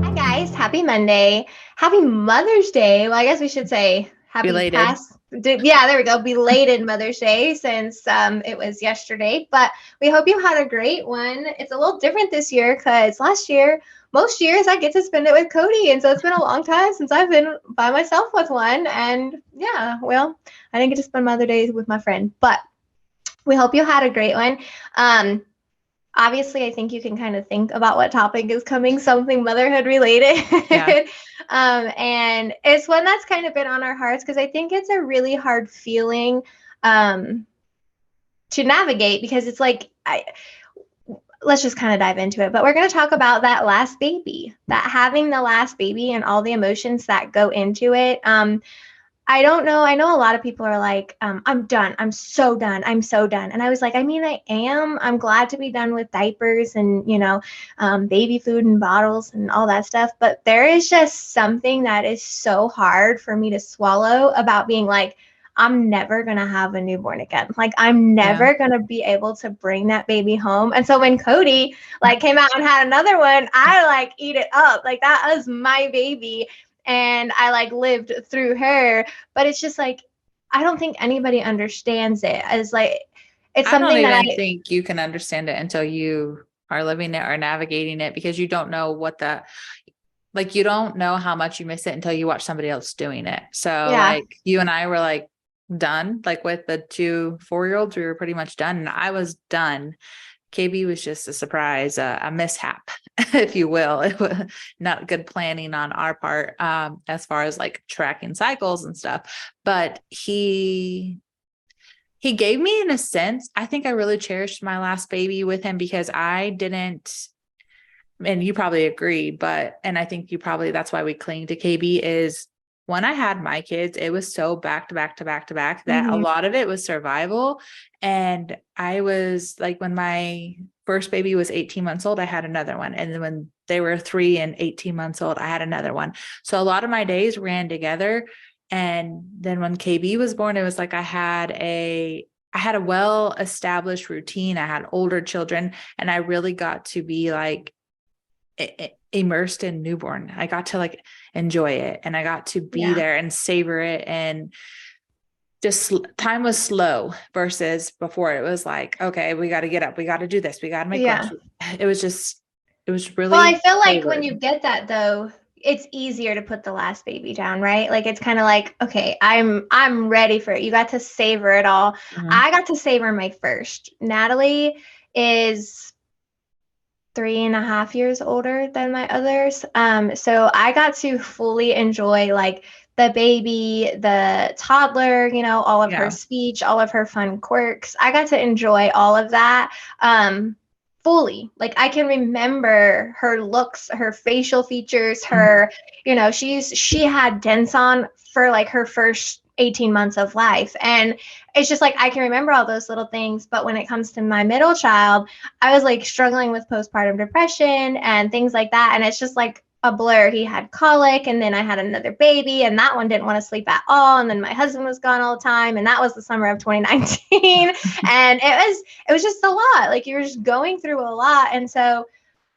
Hi guys, happy Monday. Happy Mother's Day. Well, I guess we should say happy Belated. past. Yeah, there we go. Belated Mother's Day since it was yesterday. But we hope you had a great one. It's a little different this year because last year, most years I get to spend it with Cody. And so it's been a long time since I've been by myself with one. And yeah, well, I didn't get to spend Mother Day with my friend. But we hope you had a great one. Um, Obviously, I think you can kind of think about what topic is coming, something motherhood related. Yeah. And it's one that's kind of been on our hearts because I think it's a really hard feeling um, to navigate because it's like, let's just kind of dive into it. But we're going to talk about that last baby, that having the last baby and all the emotions that go into it. I don't know. I know a lot of people are like, I'm done. I'm so done. I'm so done. And I was like, I mean, I am. I'm glad to be done with diapers and, baby food and bottles and all that stuff. But there is just something that is so hard for me to swallow about being like, I'm never going to have a newborn again. Like, I'm Yeah. never going to be able to bring that baby home. And so when Cody like came out and had another one, I like eat it up. Like, that was my baby. And I like lived through her, but it's just like I don't think anybody understands it as like it's I don't something that even I think you can understand it until you are living it or navigating it because you don't know you don't know how much you miss it until you watch somebody else doing it. So yeah. like you and I were like done, like with the 2 4-year-olds, we were pretty much done and I was done. KB was just a surprise, a mishap, if you will. It was not good planning on our part, as far as like tracking cycles and stuff. But he gave me, in a sense, I think I really cherished my last baby with him because I didn't, and you probably agree, and I think you probably, that's why we cling to KB is when I had my kids, it was so back to back to back to back that a Mm-hmm. lot of it was survival. And I was like, when my first baby was 18 months old, I had another one. And then when they were 3 and 18 months old, I had another one. So a lot of my days ran together. And then when KB was born, it was like I had a well established routine. I had older children and I really got to be like immersed in newborn. I got to like enjoy it and I got to be Yeah. there and savor it. And just time was slow versus before it was like, okay, we got to get up. We got to do this. We got to make lunch. Yeah. It was Well, I really feel like when savored. you get that though, it's easier to put the last baby down, right? Like it's kind of like, okay, I'm ready for it. You got to savor it all. Mhm. I got to savor my first. Natalie is 3.5 years older than my others. So I got to fully enjoy like the baby, the toddler, all of her Yeah. speech, all of her fun quirks. I got to enjoy all of that fully. Like I can remember her looks, her facial features, Mhm. her, she had dents on for like her first 18 months of life. And it's just like I can remember all those little things. But when it comes to my middle child, I was like struggling with postpartum depression and things like that. And it's just like a blur. He had colic, and then I had another baby, and that one didn't want to sleep at all. And then my husband was gone all the time, and that was the summer of 2019. And it was just a lot. Like you were just going through a lot. And so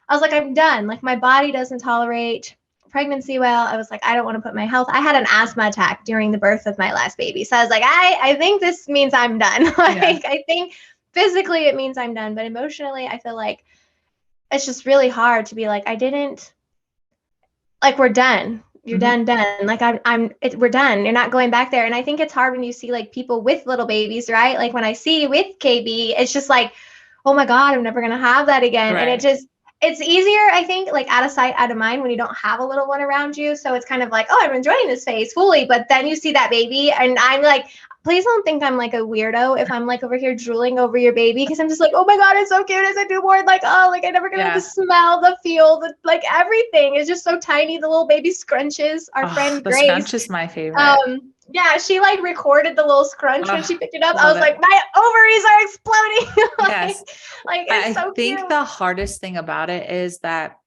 I was like, I'm done. Like my body doesn't tolerate pregnancy well. I was like, I don't want to put my health. I had an asthma attack during the birth of my last baby. So I was like, I think this means I'm done. Yeah. Like I think physically it means I'm done, but emotionally I feel like it's just really hard to be like, I didn't like we're done. You're Mhm. done. Like we're done. You're not going back there. And I think it's hard when you see like people with little babies, right? Like when I see with KB, it's just like, oh my God, I'm never gonna have that again. And Right. it's easier, I think, like out of sight, out of mind when you don't have a little one around you. So it's kind of like, oh, I'm enjoying this phase fully. But then you see that baby, and I'm like, please don't think I'm like a weirdo if I'm like over here drooling over your baby because I'm just like, oh my God, it's so cute as a newborn. Like, oh, like I never get to Yeah. smell, the feel, the like everything is just so tiny. The little baby scrunches. Our Oh, friend the Grace, scrunch is my favorite. yeah, she like recorded the little scrunch when Oh, she picked it up. I love was it. like, my ovaries are exploding. Yes. like it's I so think cute. the hardest thing about it is that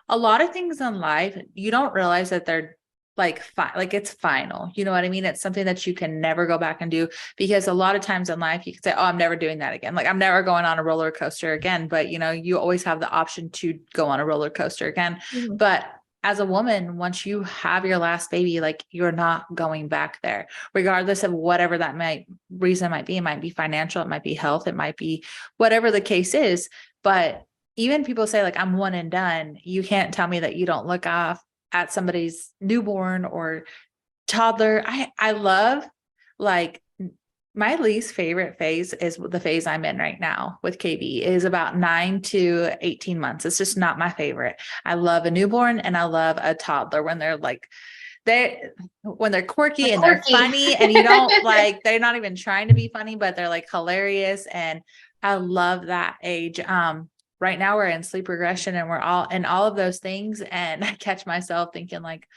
a lot of things in life, you don't realize that they're like like it's final. You know what I mean? It's something that you can never go back and do, because a lot of times in life you can say, oh, I'm never doing that again. Like I'm never going on a roller coaster again. But you know, you always have the option to go on a roller coaster again. Mm-hmm. But as a woman, once you have your last baby, like you're not going back there, regardless of whatever that reason might be. It might be financial, it might be health, it might be whatever the case is. But even people say like, I'm one and done. You can't tell me that you don't look off at somebody's newborn or toddler. I love, like, my least favorite phase is the phase I'm in right now with KB, is about 9 to 18 months. It's just not my favorite. I love a newborn and I love a toddler when they're like, when they're quirky and they're funny and you don't like, they're not even trying to be funny, but they're like hilarious. And I love that age. Right now we're in sleep regression and we're all in all of those things. And I catch myself thinking like,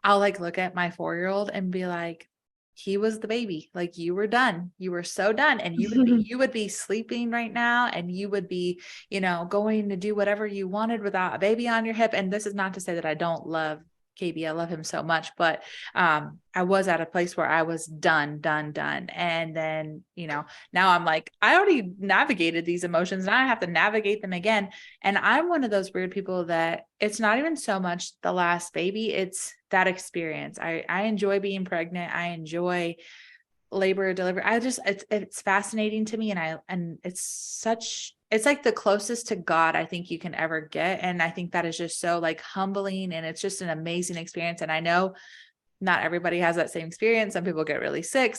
I'll like look at my 4-year-old and be like, he was the baby. Like you were done. You were so done. And you would be sleeping right now and you would be, you know, going to do whatever you wanted without a baby on your hip. And this is not to say that I don't love KB. I love him so much, but I was at a place where I was done. And then, you know, now I'm like, I already navigated these emotions. Now I have to navigate them again. And I'm one of those weird people that it's not even so much the last baby, it's that experience. I enjoy being pregnant. I enjoy labor, delivery. It's fascinating to me. And it's like the closest to God I think you can ever get. And I think that is just so like humbling, and it's just an amazing experience. And I know not everybody has that same experience. Some people get really sick.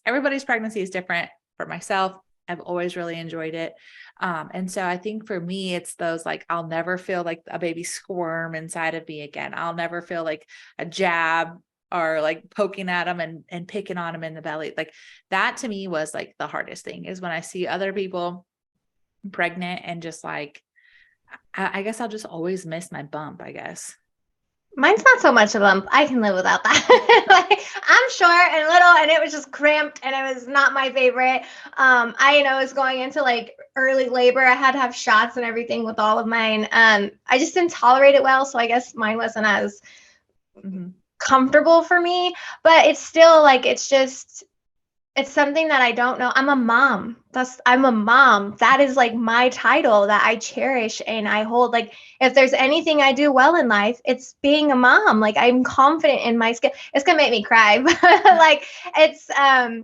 Everybody's pregnancy is different. For myself, I've always really enjoyed it. And so I think for me, it's those, like, I'll never feel like a baby squirm inside of me again. I'll never feel like a jab or like poking at them and picking on them in the belly. Like that to me was like the hardest thing, is when I see other people pregnant and just like, I guess I'll just always miss my bump, I guess. Mine's not so much a bump. I can live without that. Like, I'm short and little, and it was just cramped, and it was not my favorite. I was going into like early labor. I had to have shots and everything with all of mine. I just didn't tolerate it well, so I guess mine wasn't as comfortable for me. But it's still like, it's something that I don't know. I'm a mom. I'm a mom. That is like my title that I cherish and I hold. Like, if there's anything I do well in life, it's being a mom. Like, I'm confident in my skill. It's gonna make me cry, but like, it's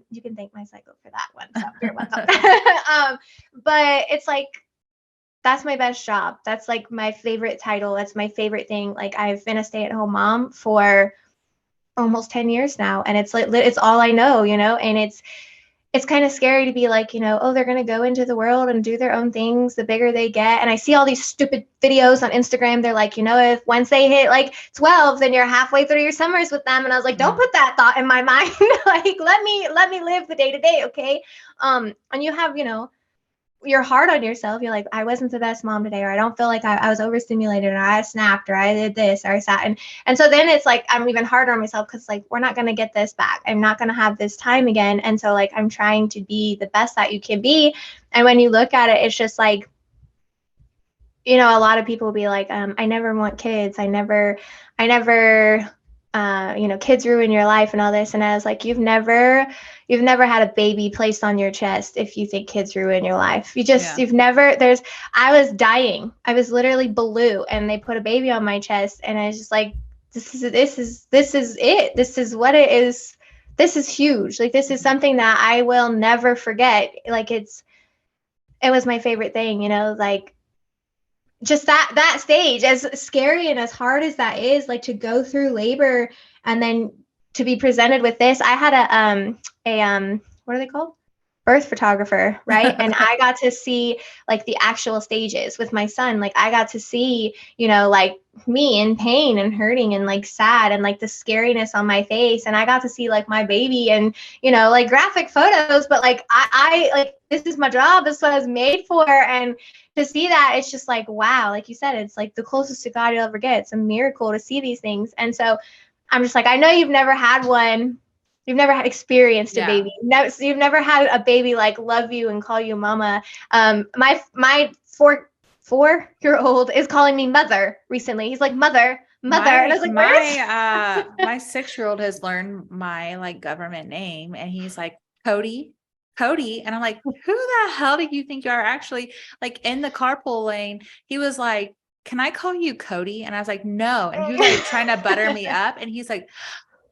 you can thank my cycle for that one. So you're welcome. But it's like, that's my best job. That's like my favorite title. That's my favorite thing. Like, I've been a stay-at-home mom for almost 10 years now, and it's like, it's all I know, and it's kind of scary to be like, oh, they're going to go into the world and do their own things the bigger they get. And I see all these stupid videos on Instagram. They're like, if once they hit like 12, then you're halfway through your summers with them. And I was like, don't put that thought in my mind. Like, let me live the day to day. Okay. And you have, you're hard on yourself. You're like, I wasn't the best mom today, or I don't feel like I was overstimulated, or I snapped, or I did this, or I sat. And so then it's like, I'm even harder on myself, because like, we're not going to get this back. I'm not going to have this time again. And so like, I'm trying to be the best that you can be. And when you look at it, it's just like, a lot of people will be like, I never want kids. I never, kids ruin your life and all this. And I was like, you've never had a baby placed on your chest if you think kids ruin your life. I was dying. I was literally blue, and they put a baby on my chest, and I was just like, this is it. This is what it is. This is huge. Like, this is something that I will never forget. Like, it was my favorite thing, like, just that stage, as scary and as hard as that is, like, to go through labor and then to be presented with this. I had a what are they called? Birth photographer, right? And I got to see like the actual stages with my son. Like, I got to see, like, me in pain and hurting and like sad and like the scariness on my face. And I got to see like my baby and, like graphic photos, but like, I like, this is my job. This is what I was made for. And to see that, it's just like, wow, like you said, it's like the closest to God you'll ever get. It's a miracle to see these things. And so I'm just like, I know you've never had one. You've never had experienced a baby. You've never had a baby like love you and call you mama. My 4-year-old is calling me mother recently. He's like, mother, mother. And I was like, where is my 6-year-old has learned my like government name, and he's like, Cody. And I'm like, who the hell do you think you are? Actually, like in the carpool lane, he was like, can I call you Cody? And I was like, no. And he was like trying to butter me up. And he's like,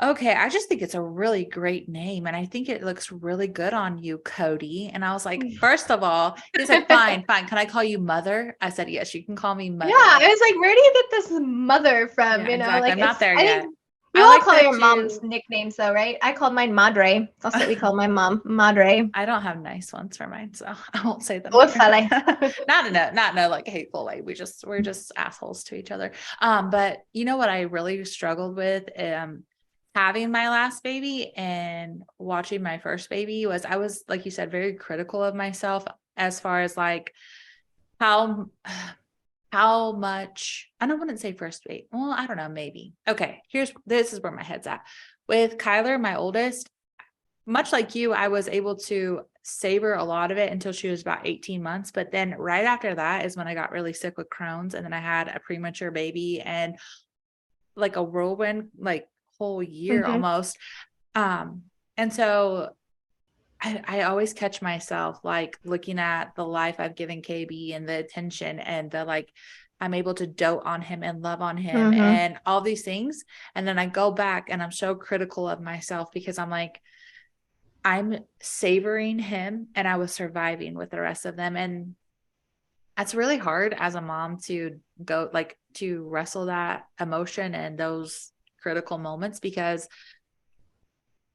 okay, I just think it's a really great name. And I think it looks really good on you, Cody. And I was like, first of all, he's like, fine. Can I call you mother? I said, yes, you can call me mother. Yeah, I was like, where do you get this mother from? Yeah, exactly. Like, I'm not there yet. You all call your mom's nicknames though, right? I called mine Madre. That's what we call my mom, Madre. I don't have nice ones for mine, so I won't say them. Not in a like hateful way. We're just assholes to each other. But you know what I really struggled with having my last baby and watching my first baby was I was, like you said, very critical of myself as far as like how much, I wouldn't say first baby. Well, I don't know, maybe. Okay, this is where my head's at. With Kyler, my oldest, much like you, I was able to savor a lot of it until she was about 18 months. But then right after that is when I got really sick with Crohn's, and then I had a premature baby and like a whirlwind, like whole year almost. And so I always catch myself like looking at the life I've given KB and the attention and the like, I'm able to dote on him and love on him and all these things. And then I go back and I'm so critical of myself because I'm like, I'm savoring him and I was surviving with the rest of them. And that's really hard as a mom to go like to wrestle that emotion and those critical moments, because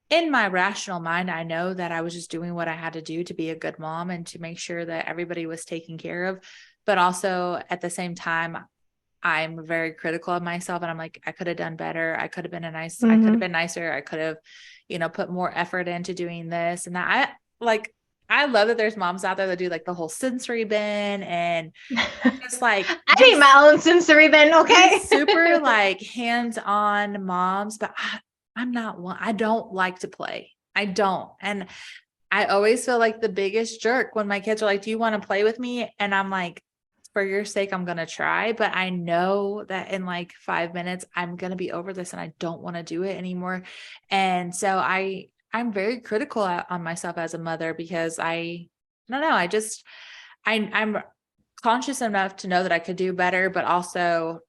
in my rational mind, I know that I was just doing what I had to do to be a good mom and to make sure that everybody was taken care of. But also at the same time, I'm very critical of myself and I'm like, I could have done better. I could have been I could have been nicer. I could have, put more effort into doing this and that. I love that there's moms out there that do like the whole sensory bin and just like, I need my own sensory bin. Okay. Super like hands-on moms, but I'm not one. I don't like to play. I don't. And I always feel like the biggest jerk when my kids are like, do you want to play with me? And I'm like, for your sake, I'm going to try, but I know that in like 5 minutes, I'm going to be over this and I don't want to do it anymore. And so I'm very critical on myself as a mother because I don't know. I'm conscious enough to know that I could do better, but also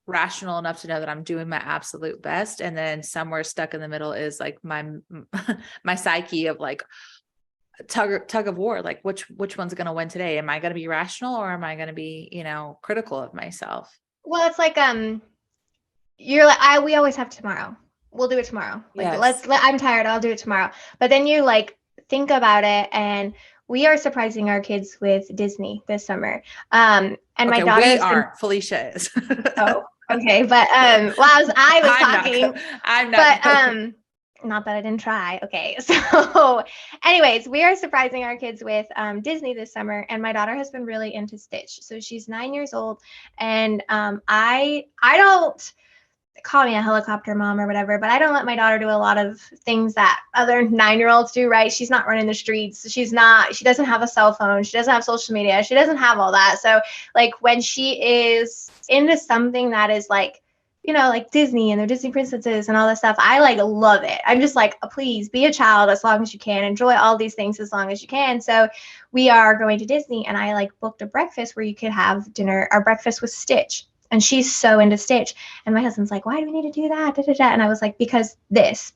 rational enough to know that I'm doing my absolute best. And then somewhere stuck in the middle is like my psyche of like tug of war, like which one's going to win today? Am I going to be rational or am I going to be, critical of myself? Well, it's like, you're like, we always have tomorrow. We'll do it tomorrow. Like, yes. I'm tired. I'll do it tomorrow. But then you like think about it, and we are surprising our kids with Disney this summer. And my daughter Felicia is. Oh, okay. But I was talking. I'm not. But not that I didn't try. Okay. So anyways, we are surprising our kids with Disney this summer, and my daughter has been really into Stitch. So she's 9 years old, and I don't call me a helicopter mom or whatever, but I don't let my daughter do a lot of things that other 9-year-olds do, right? She's not running the streets. She doesn't have a cell phone. She doesn't have social media. She doesn't have all that. So like when she is into something that is like, like Disney and the Disney princesses and all this stuff, I like love it. I'm just like, please be a child as long as you can. Enjoy all these things as long as you can. So we are going to Disney, and I like booked a breakfast where you could have dinner or breakfast with Stitch. And she's so into Stitch. And my husband's like, why do we need to do that? Da, da, da. And I was like, because this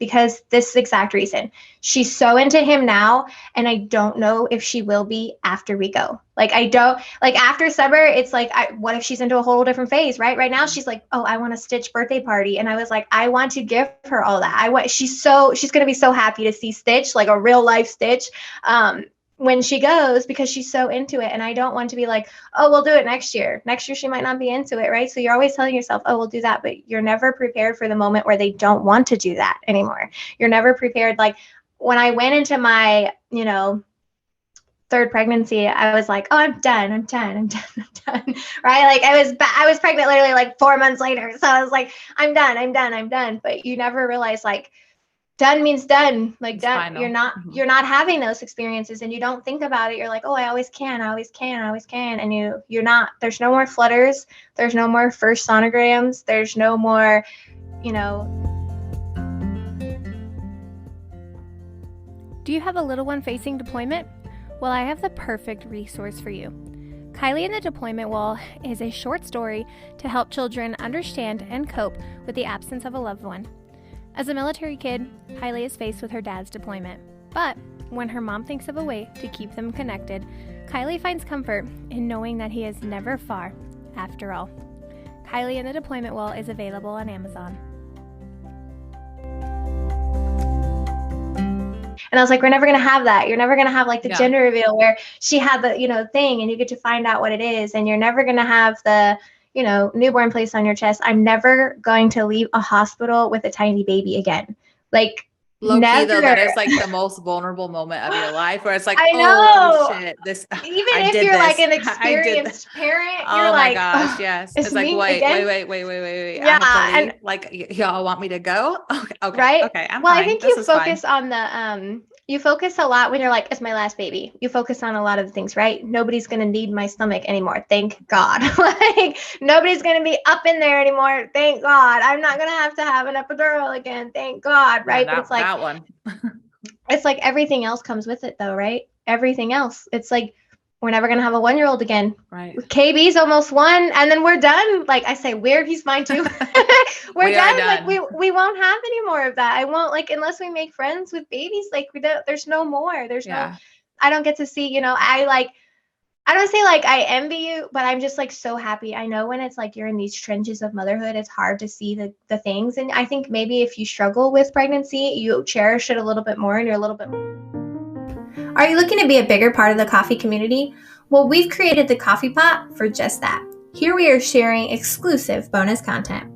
exact reason. She's so into him now. And I don't know if she will be after we go. Like, I don't, like after summer, it's like, what if she's into a whole different phase, right? Right now, she's like, oh, I want a Stitch birthday party. And I was like, I want to give her all that. She's going to be so happy to see Stitch, like a real life Stitch. When she goes, because she's so into it. And I don't want to be like, oh, we'll do it next year. Next year, she might not be into it, right? So you're always telling yourself, oh, we'll do that. But you're never prepared for the moment where they don't want to do that anymore. You're never prepared. Like when I went into my, third pregnancy, I was like, oh, I'm done. Right? Like I was pregnant literally like 4 months later. So I was like, I'm done. But you never realize like, done means done. Like It's done. final. You're not having those experiences and you don't think about it. You're like, oh, I always can. And you're not, there's no more flutters. There's no more first sonograms. There's no more, you know. Do you have a little one facing deployment? Well, I have the perfect resource for you. Kylie and the Deployment Wall is a short story to help children understand and cope with the absence of a loved one. As a military kid, Kylie is faced with her dad's deployment. But when her mom thinks of a way to keep them connected, Kylie finds comfort in knowing that he is never far after all. Kylie and the Deployment Wall is available on Amazon. And I was like, we're never going to have that. You're never going to have like the Yeah. gender reveal where she had the, you know, thing and you get to find out what it is. And you're never going to have the, you know, newborn placed on your chest. I'm never going to leave a hospital with a tiny baby again. Like, Low key though, that never. is like the most vulnerable moment of your life where it's like, I oh know. shit, this, Even I if did you're like this. an I did experienced parent, you're Oh my like, gosh, "Oh, yes. it's It's like, me wait. again?" I Yeah, have to leave. and Like, y'all want me to go? Okay, right? okay, I'm Well, I fine. think This you is fine. focus on you focus a lot when you're like, it's my last baby. You focus on a lot of the things, right? Nobody's gonna need my stomach anymore. Thank God. Like nobody's gonna be up in there anymore. Thank God. I'm not gonna have to have an epidural again. Thank God. Right. Yeah, But it's like that one. it's like everything else comes with it though, right? Everything else. It's like we're never gonna have a 1-year-old again. Right. KB's almost 1, and then we're done. Like I say, weird. He's mine too. we're We are done. Like done. we won't have any more of that. I won't like unless we make friends with babies. Like we don't. There's no more. There's no. Yeah. I don't get to see. You know. I don't say like I envy you, but I'm just like so happy. I know when it's like you're in these trenches of motherhood, it's hard to see the things. And I think maybe if you struggle with pregnancy, you cherish it a little bit more and you're a little bit. Are you looking to be a bigger part of the coffee community? Well, we've created the Coffee Pot for just that. Here we are sharing exclusive bonus content.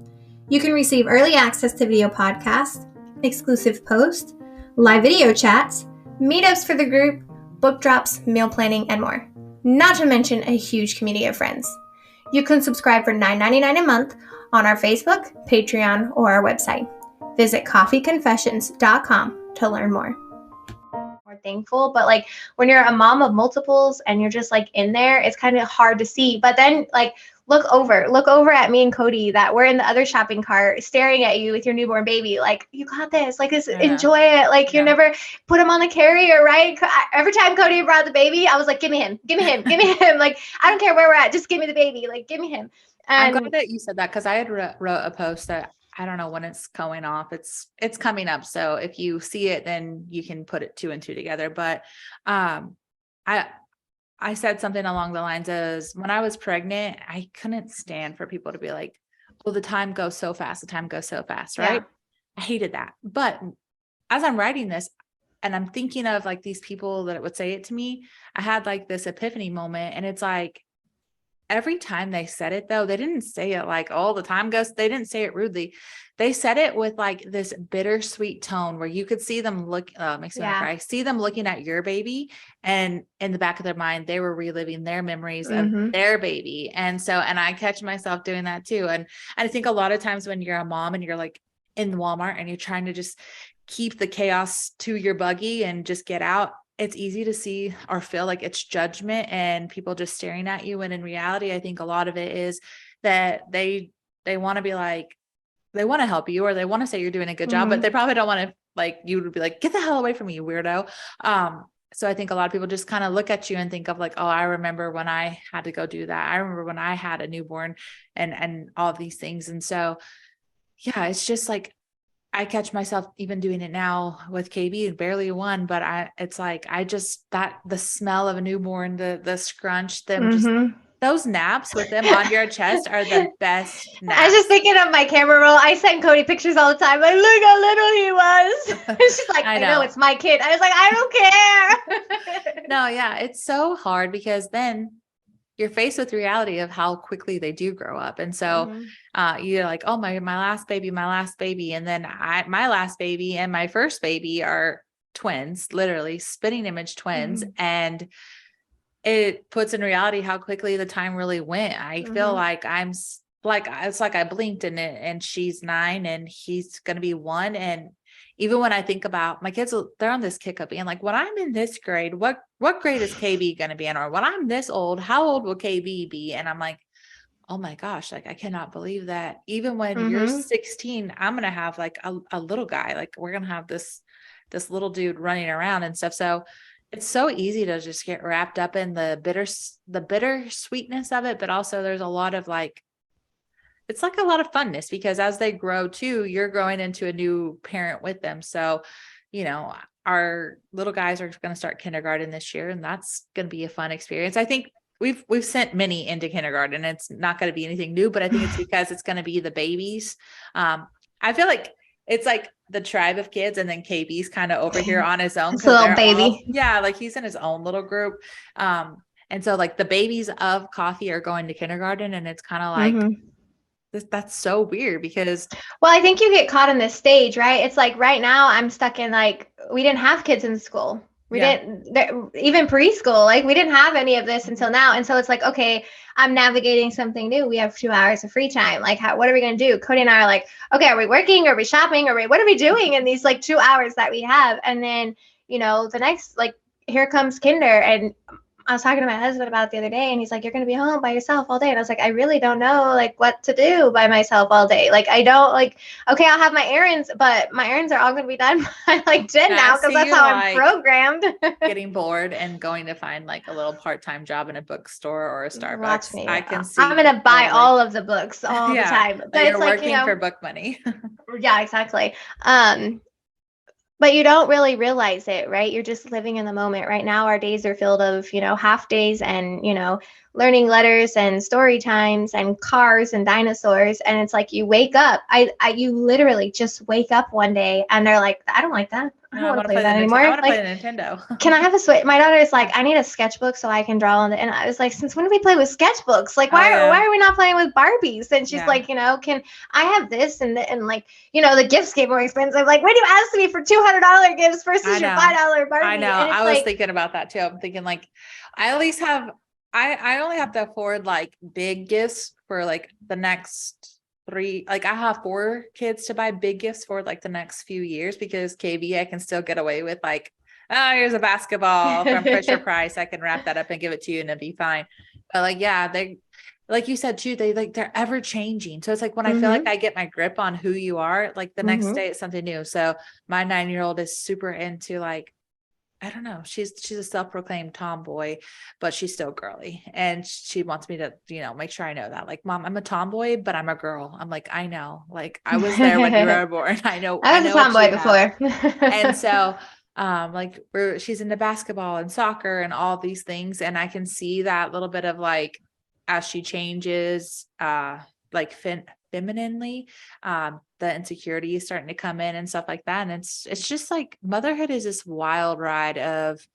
You can receive early access to video podcasts, exclusive posts, live video chats, meetups for the group, book drops, meal planning, and more. Not to mention a huge community of friends. You can subscribe for $9.99 a month on our Facebook, Patreon, or our website. Visit coffeeconfessions.com to learn more. More thankful, but like when you're a mom of multiples and you're just like in there, it's kind of hard to see. But then like look over at me and Cody that we're in the other shopping cart staring at you with your newborn baby. Like you got this, like this, enjoy it. Like you're never put him on the carrier, right? Every time Cody brought the baby, I was like, give me him. Like, I don't care where we're at. Just give me the baby. Like, give me him. And I'm glad that you said that because I had wrote a post that I don't know when it's going off. It's coming up. So if you see it, then you can put it 2 and 2 together. But I said something along the lines of when I was pregnant, I couldn't stand for people to be like, well, the time goes so fast. The time goes so fast. Right. Yeah. I hated that. But as I'm writing this and I'm thinking of like these people that would say it to me, I had like this epiphany moment. And it's like, every time they said it though, they didn't say it like, oh, the time goes, they didn't say it rudely. They said it with like this bittersweet tone where you could see them look, makes me want to cry, see them looking at your baby and in the back of their mind, they were reliving their memories of their baby. And so, and I catch myself doing that too. And I think a lot of times when you're a mom and you're like in Walmart and you're trying to just keep the chaos to your buggy and just get out, it's easy to see or feel like it's judgment and people just staring at you. And in reality, I think a lot of it is that they want to be like, they want to help you or they want to say you're doing a good job, but they probably don't want to like, you would be like, get the hell away from me, you weirdo. So I think a lot of people just kind of look at you and think of like, oh, I remember when I had to go do that. I remember when I had a newborn and all of these things. And so, yeah, it's just like, I catch myself even doing it now with KB, barely 1, but it's like, the smell of a newborn, the scrunch, them just those naps with them on your chest are the best naps. I was just thinking of my camera roll. I send Cody pictures all the time. Like, look how little he was. She's like, I know it's my kid. I was like, I don't care. No, yeah, it's so hard because then you're faced with the reality of how quickly they do grow up. And so you're like, oh, my last baby. And then my last baby and my first baby are twins, literally spitting image twins. And it puts in reality how quickly the time really went. I feel like it's like I blinked and she's 9 and he's going to be 1. And even when I think about my kids, they're on this kick of being like, when I'm in this grade, what grade is KB going to be in? Or when I'm this old, how old will KB be? And I'm like, oh my gosh, like I cannot believe that even when you're 16, I'm going to have like a little guy, like we're going to have this little dude running around and stuff. So it's so easy to just get wrapped up in the bitter sweetness of it. But also there's a lot of like, it's like a lot of funness because as they grow too, you're growing into a new parent with them. So, our little guys are going to start kindergarten this year, and that's going to be a fun experience. I think we've sent many into kindergarten. It's not going to be anything new, but I think it's because it's going to be the babies. I feel like it's like the tribe of kids, and then KB's kind of over here on his own. It's a little baby. Like he's in his own little group. And so like the babies of Coffee are going to kindergarten, and it's kind of like, that's so weird because. Well, I think you get caught in this stage, right? It's like right now I'm stuck in like, we didn't have kids in school. We didn't, even preschool, like we didn't have any of this until now. And so it's like, okay, I'm navigating something new. We have 2 hours of free time. Like, what are we going to do? Cody and I are like, okay, are we working? Are we shopping? What are we doing in these like 2 hours that we have? And then, the next, like, here comes kinder. And I was talking to my husband about it the other day, and he's like, you're going to be home by yourself all day. And I was like, I really don't know like what to do by myself all day. Like, I don't like, okay, I'll have my errands, but my errands are all going to be done by like 10 now. Cause that's how I'm programmed. Getting bored and going to find like a little part-time job in a bookstore or a Starbucks. Me, I can see. I'm going to buy all of the books all the time. But you're like, working for book money. Yeah, exactly. But you don't really realize it, right? You're just living in the moment. Right now, our days are filled of, half days and, learning letters and story times and cars and dinosaurs. And it's like you wake up. You literally just wake up one day and they're like, I don't like that. I don't want to play that anymore. I want to play Nintendo. Can I have a Switch? My daughter is like, I need a sketchbook so I can draw on it. And I was like, since when do we play with sketchbooks? Like, why are we not playing with Barbies? And she's like, can I have this? And like, the gifts get more expensive. Like, when do you ask me for $200 gifts versus your $5 Barbie? I know. I was thinking about that too. I'm thinking like, I at least have, I only have to afford like big gifts for like the next 3, like I have 4 kids to buy big gifts for like the next few years because KB, I can still get away with like, oh, here's a basketball from Fisher Price. I can wrap that up and give it to you and it'll be fine. But like, they, like you said too, they're ever changing. So it's like when I feel like I get my grip on who you are, like the next day it's something new. So my 9-year-old is super into like, I don't know. She's a self-proclaimed tomboy, but she's still girly. And she wants me to, make sure I know that. Like, Mom, I'm a tomboy, but I'm a girl. I'm like, I know. Like, I was there when you were born. I know. I was a tomboy before. And so, like, she's into basketball and soccer and all these things. And I can see that little bit of like, as she changes, like femininely, the insecurity is starting to come in and stuff like that. And it's just like motherhood is this wild ride of,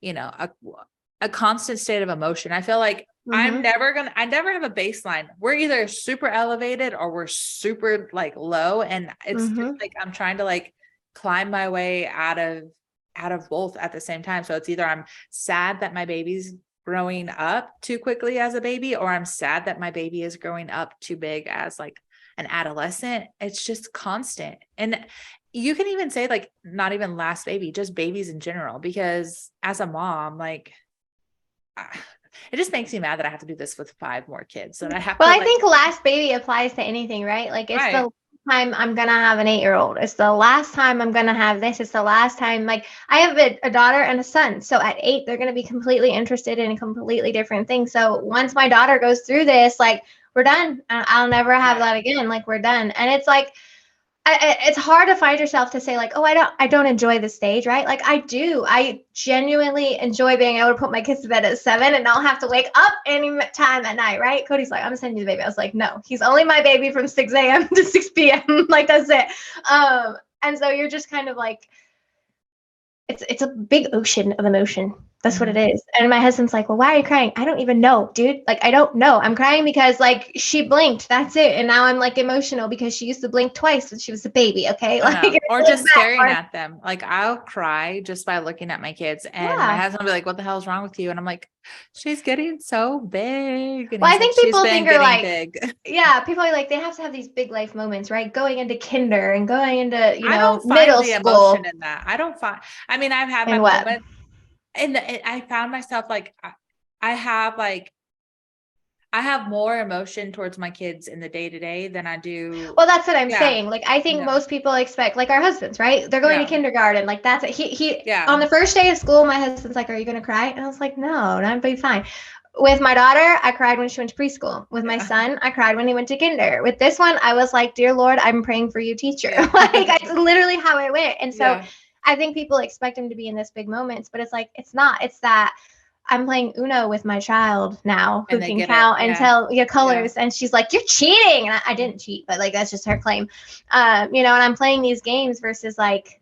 a constant state of emotion. I feel like I never have a baseline. We're either super elevated or we're super like low. And it's just like, I'm trying to like climb my way out of both at the same time. So it's either I'm sad that my baby's growing up too quickly as a baby, or I'm sad that my baby is growing up too big as like an adolescent. It's just constant. And you can even say like, not even last baby, just babies in general, because as a mom, like it just makes me mad that I have to do this with 5 more kids. So I have I think last baby applies to anything, right? Like it's the time I'm gonna have an 8-year-old. It's the last time I'm gonna have this. It's the last time. Like I have a daughter and a son. So at 8, they're gonna be completely interested in completely different things. So once my daughter goes through this, like we're done. I'll never have that again. Like we're done. And it's like, it's hard to find yourself to say like, oh, I don't enjoy the stage, right? Like I do. I genuinely enjoy being able to put my kids to bed at 7 and not have to wake up any time at night, right? Cody's like, I'm sending you the baby. I was like, no, he's only my baby from 6 a.m. to 6 p.m. Like that's it. And so you're just kind of like, it's a big ocean of emotion. That's what it is. And my husband's like, well, why are you crying? I don't even know, dude. Like, I don't know. I'm crying because like she blinked. That's it. And now I'm like emotional because she used to blink twice when she was a baby. Okay. Like, or just staring at them. Like I'll cry just by looking at my kids, and my yeah. husband will be like, what the hell is wrong with you? And I'm like, she's getting so big. And Well, I he's think like, people she's been think are getting like, big. yeah, people are like, they have to have these big life moments, right? Going into kinder and going into, you I know, don't find middle the school. emotion in that. I don't find, I mean, I've had my And what? moments, and I found myself like, I have like, I have more emotion towards my kids in the day to day than I do. Well, that's what I'm Yeah. saying. Like, I think most people expect, like our husbands, right? They're going to kindergarten. Like that's it. He on the first day of school, my husband's like, are you going to cry? And I was like, no, I'm be fine. With my daughter, I cried when she went to preschool. With my son, I cried when he went to kinder. With this one, I was like, dear Lord, I'm praying for you, teacher. Like, it's literally how it went. And so I think people expect him to be in this big moments, but it's like, it's not. It's that I'm playing Uno with my child now who can count and tell colors. And she's like, you're cheating. And I didn't cheat, but like, that's just her claim. You know, and I'm playing these games versus like,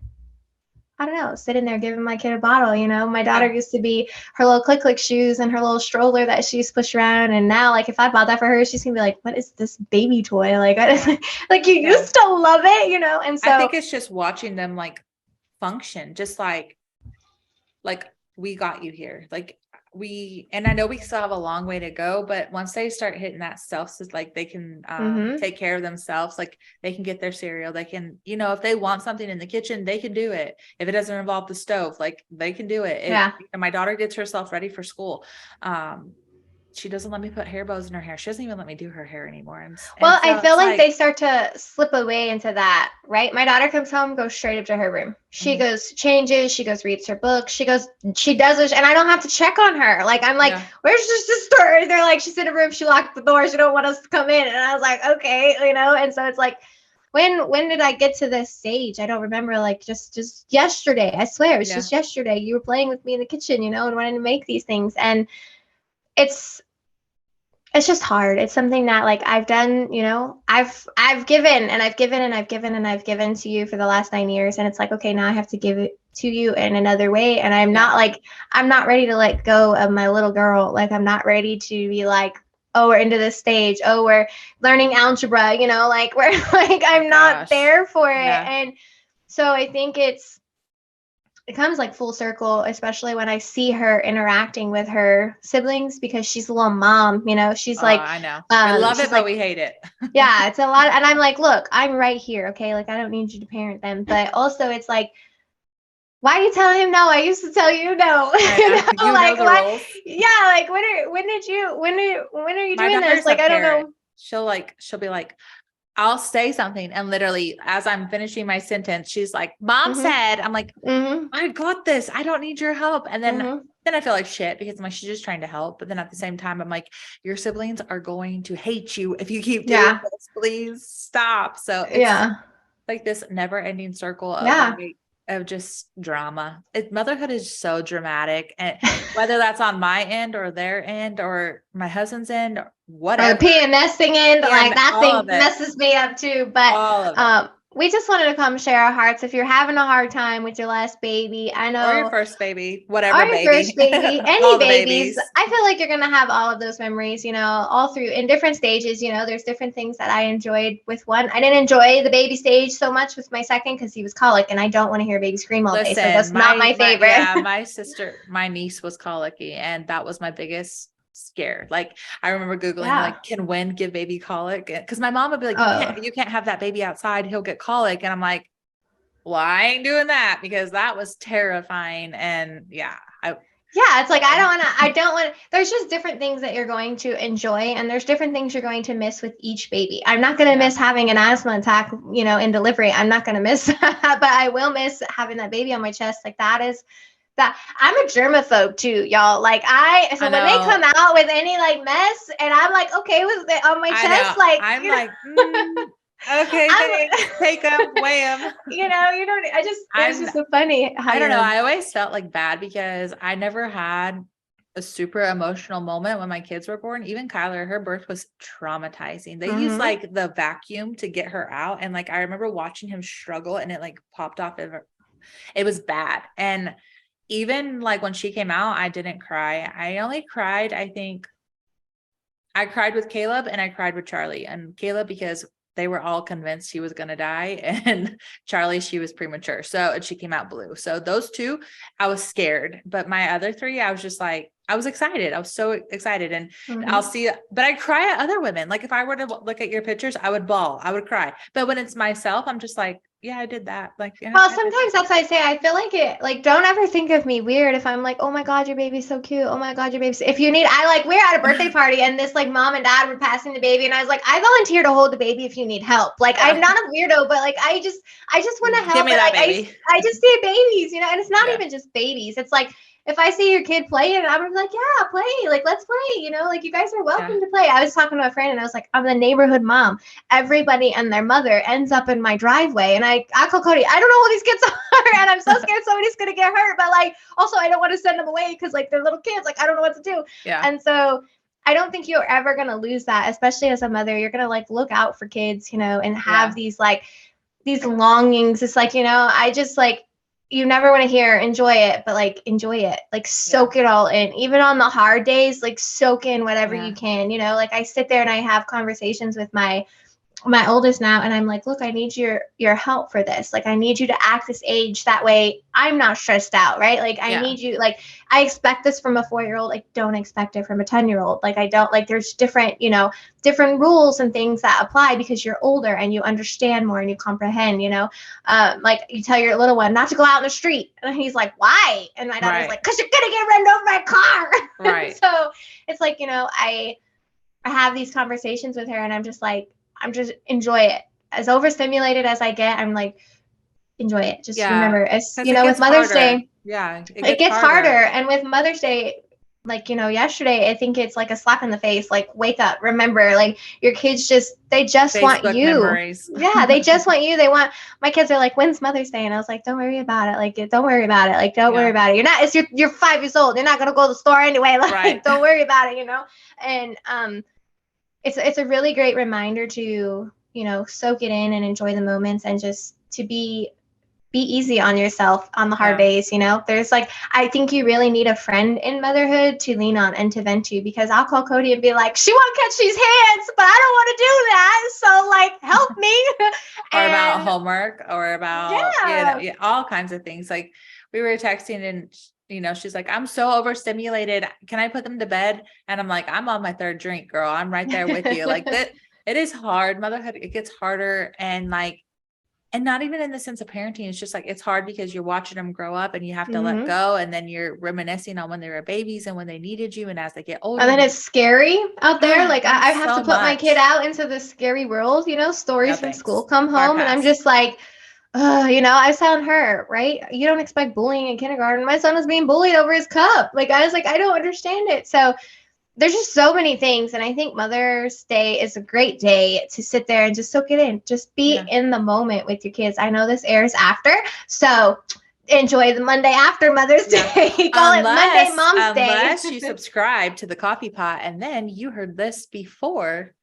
I don't know, sitting there giving my kid a bottle. You know, my daughter used to be her little click shoes and her little stroller that she used to push around. And now, like, if I bought that for her, she's gonna be like, what is this baby toy? Like, like you used to love it, you know? And so I think it's just watching them like function, just like we got you here. Like and I know we still have a long way to go, but once they start hitting that like they can take care of themselves, like they can get their cereal, they can, you know, if they want something in the kitchen, they can do it. If it doesn't involve the stove, like they can do it. My daughter gets herself ready for school. She doesn't let me put hair bows in her hair. She doesn't even let me do her hair anymore. Well, so I feel like they start to slip away into that, right? My daughter comes home, goes straight up to her room. She goes, changes, she goes, reads her book. She does it, and I don't have to check on her. Like, I'm like, where's your sister? They're like, she's in a room, she locked the door, she don't want us to come in. And I was like, okay, you know? And so it's like, when did I get to this stage? I don't remember, like just yesterday. I swear it was just yesterday. You were playing with me in the kitchen, you know, and wanting to make these things. And it's just hard. It's something that like I've done, you know, I've given and I've given and I've given and I've given to you for the last 9 years. And it's like, okay, now I have to give it to you in another way. And I'm not ready to let go of my little girl. Like, I'm not ready to be like, oh, we're into this stage. Oh, we're learning algebra, you know, like we're like, I'm not there for it. And so I think it comes like full circle, especially when I see her interacting with her siblings, because she's a little mom, you know, she's like, I know. I love it, but we hate it. Yeah, it's a lot. And I'm like, look, I'm right here. Okay. Like, I don't need you to parent them. But also it's like, why are you telling him no? I used to tell you no. You like, know the rules. Yeah. Like, when are you doing this? Like, I don't know. She'll be like, I'll say something, and literally as I'm finishing my sentence, she's like, Mom said, I'm like, I got this. I don't need your help. And then I feel like shit because I'm like, she's just trying to help. But then at the same time, I'm like, your siblings are going to hate you if you keep doing this. Please stop. So it's like this never ending circle of just drama. Motherhood is so dramatic, and whether that's on my end or their end or my husband's end or whatever, or the PMSing end, like that thing messes me up too. But we just wanted to come share our hearts. If you're having a hard time with your last baby, I know, or your first baby, whatever, or your first baby, any babies, babies, I feel like you're gonna have all of those memories, you know, all through in different stages. You know, there's different things that I enjoyed with one. I didn't enjoy the baby stage so much with my second because he was colic, and I don't want to hear baby scream all day. So that's not my favorite. My niece was colicky, and that was my biggest scare. Like, I remember Googling like, can Wynn give baby colic? Because my mom would be like, you can't have that baby outside, he'll get colic. And I'm like, well, I ain't doing that, because that was terrifying. And it's like, I don't want there's just different things that you're going to enjoy, and there's different things you're going to miss with each baby. I'm not going to miss having an asthma attack, you know, in delivery. I'm not going to miss that, but I will miss having that baby on my chest. Like, that I'm a germaphobe too, y'all. Like, when they come out with any like mess, and I'm like, okay with it on my chest, like I'm like, okay, take them, weigh them. You know, it's just so funny. I don't know. I always felt like bad because I never had a super emotional moment when my kids were born. Even Kyler, her birth was traumatizing. They used like the vacuum to get her out, and like I remember watching him struggle, and it like popped off. It was bad, and even like when she came out, I didn't cry. I only cried, I think I cried with Caleb and I cried with Charlie. And Caleb, because they were all convinced he was going to die, and Charlie, she was premature. So, and she came out blue. So those two, I was scared, but my other three, I was just like, I was excited. I was so excited. And I'll see, but I cry at other women. Like if I were to look at your pictures, I would bawl, I would cry. But when it's myself, I'm just like, yeah, I did that. Like, yeah, well, sometimes that's why I say, I feel like it, like, don't ever think of me weird if I'm like, oh my God, your baby's so cute. Oh my God, your baby's, if you need, we're at a birthday party and this like mom and dad were passing the baby. And I was like, I volunteer to hold the baby if you need help. Like, I'm not a weirdo, but like, I just want to help. Give me that baby. I just see babies, you know, and it's not even just babies. It's like, if I see your kid playing, I'm like, yeah, play. Like, let's play. You know, like you guys are welcome to play. I was talking to a friend and I was like, I'm the neighborhood mom. Everybody and their mother ends up in my driveway. And I call Cody, I don't know who these kids are. And I'm so scared somebody's going to get hurt. But like, also, I don't want to send them away because like they're little kids. Like, I don't know what to do. Yeah. And so I don't think you're ever going to lose that, especially as a mother. You're going to like look out for kids, you know, and have these like these longings. It's like, you know, I just like, you never want to hear enjoy it, but like enjoy it, like soak it all in, even on the hard days, like soak in whatever you can, you know, like I sit there and I have conversations with my oldest now. And I'm like, look, I need your help for this. Like, I need you to act this age. That way I'm not stressed out. Right. Like I need you, like, I expect this from a 4-year-old. Like, don't expect it from a 10-year-old. Like, I don't like, there's different, you know, different rules and things that apply because you're older and you understand more and you comprehend, you know, like you tell your little one not to go out in the street. And he's like, why? And my daughter's like, cause you're going to get run over by a car. Right. So it's like, you know, I have these conversations with her and I'm just enjoy it. As overstimulated as I get, I'm like, enjoy it. Just remember, as you know, with Mother's Day, it gets harder. And with Mother's Day, like, you know, yesterday, I think it's like a slap in the face. Like, wake up, remember, like your kids they just Facebook want you. Memories. Yeah, they just want you. My kids are like, when's Mother's Day? And I was like, don't worry about it. Like, don't worry about it. Like, don't worry about it. You're 5 years old. You're not gonna go to the store anyway. Like, don't worry about it. You know, and it's a really great reminder to, you know, soak it in and enjoy the moments and just to be easy on yourself on the hard days. You know, there's like, I think you really need a friend in motherhood to lean on and to vent to, because I'll call Cody and be like, she won't catch these hands, but I don't want to do that. So like, help me. Or about homework or about all kinds of things. Like we were texting and you know, she's like, I'm so overstimulated. Can I put them to bed? And I'm like, I'm on my 3rd drink, girl. I'm right there with you. Like that, it is hard. Motherhood, it gets harder. And like, and not even in the sense of parenting. It's just like, it's hard because you're watching them grow up and you have to let go. And then you're reminiscing on when they were babies and when they needed you. And as they get older. And then it's scary out there. Like I have to put my kid out into the scary world, you know, stories from school come home. And I'm just like, you know, I was telling her, right? You don't expect bullying in kindergarten. My son was being bullied over his cup. Like, I was like, I don't understand it. So there's just so many things. And I think Mother's Day is a great day to sit there and just soak it in. Just be in the moment with your kids. I know this airs after, so enjoy the Monday after Mother's Day. Call it Monday Mom's Day. Unless you subscribe to the Coffee Pot and then you heard this before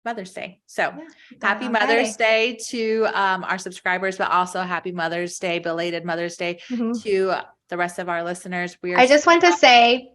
Mother's Day. So happy Mother's Day to our subscribers, but also happy Mother's Day, belated Mother's Day to the rest of our listeners. I just want to say,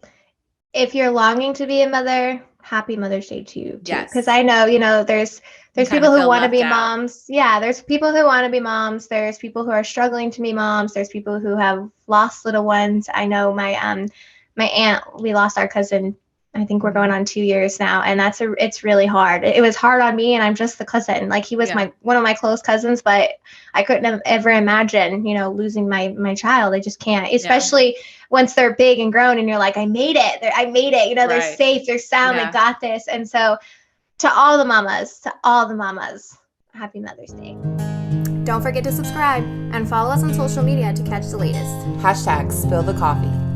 if you're longing to be a mother, happy Mother's Day to you too. Yes. Because I know, you know, there's people who want to be moms. Yeah, there's people who want to be moms. There's people who are struggling to be moms. There's people who have lost little ones. I know my aunt, we lost our cousin. I think we're going on 2 years now. And it's really hard. It was hard on me and I'm just the cousin. Like he was one of my close cousins, but I couldn't have ever imagined, you know, losing my child. I just can't, especially once they're big and grown and you're like, I made it, you know, they're safe, they're sound, they got this. And so to all the mamas, happy Mother's Day. Don't forget to subscribe and follow us on social media to catch the latest. #SpillTheCoffee.